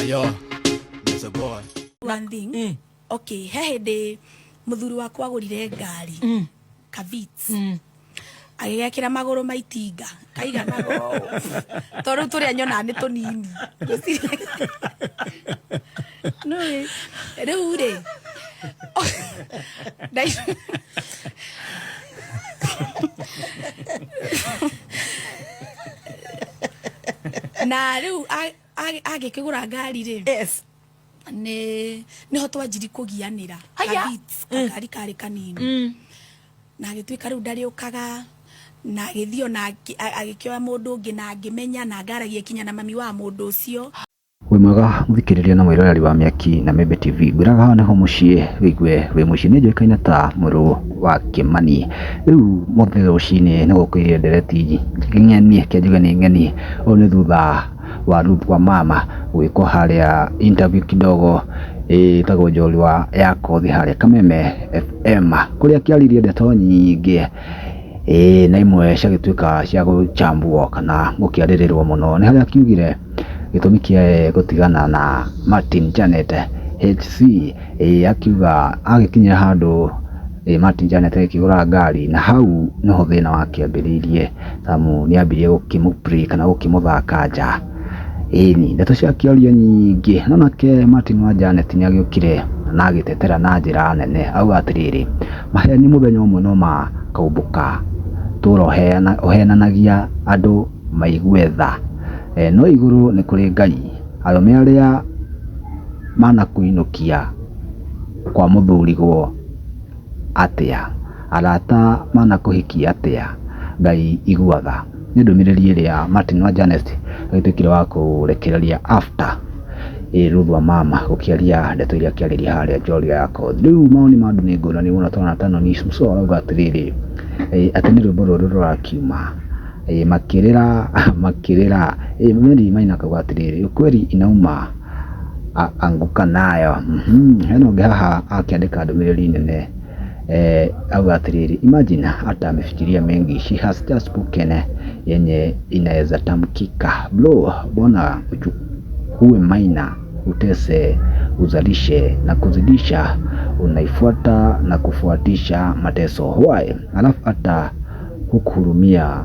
Yo, there's a boy. One thing. Okay, hehede muthuri wakwa agurire ngari. Kavits. Agigekira maguru maitinga. Kaigana go. Toru turi anyona ni tunini. No. Riu ri. Na riu agikigura ngari ri. Yes. Niho twanjiri kugianira. Kavits ngari kari kanini. Na agitwika riu ndariukaga na agithio na agikioya mundu ungi na ngimenya na ngaragia kinya na mami wa mundu ucio. We mwega muthikiriria na mwiroreri wa Miaki na Membe TV gwiraga hana ho mucie wigwe we mucie ni njoikaina ta muru wa Kimani. Riu muthenya ucini ni gukiria ndereti ng'eni kiajuga ni ng'eni o ni thutha wa Ruth wa mama gwiko haria interview kidogo tago njorua yako thi haria Kameme FM kuria kiaririe ndeto nyingi na imwe ciagituika cia guchambuo kana gukiaririrwo muno ni haria kiugire gitumi kia gutigana na Martin Janet HC akiuga agikinya handu Martin Janet akigura ngari na hau niho thina wake ambiririe tamu ni ambirie gukimupri kana gukimuthaka nja ni ndeto cia kĩoria nyingi nake Martin wa Janet ni agiukire na agitetera na njira nene au atiriri maheni muthenya umwe no makaubuka turohenanagia andu maigwetha no iguru ni kuri Ngai arome aria mana kuinukia kwa muthurigwo atia arata mana kuhikia atia Ngai iguaga ni ndumiriri iria Martin wa Janet agitwikire wa kurekereria after Ruth wa mama gukiaria ndeto iria kiariria haria njorua yako riu maoni mandu ni ngurani muno twana tano ni so arauga atiriri ati ni rwimbo ruru rurakiuma makirira meri maina kauga atiriri ukweli inauma anguka nayo heno gaha akiandika ndumiriri nene au atiriri imagine hata amefikiria mengi she has just spoken yenye inaweza tamkika bro bona uwe maina utese uzalishe na kuzidisha unaifuata na kufuatisha mateso why alafu hata hukuhurumia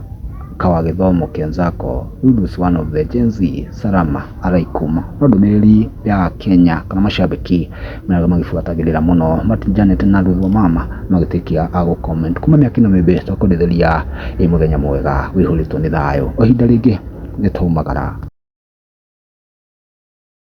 kawa githomo kenzako. Ruth is one of the Gen Z salama alaikum ndumiriri ya Kenya kana mashabiki mnaga magifuatagirira muno Martin Janet na Ruth wa mama magitikia ago comment kuma Miaki na Membe twakondetheria muthenya mwega wihulitwo ni thayo o hinda ringi ni taumagara.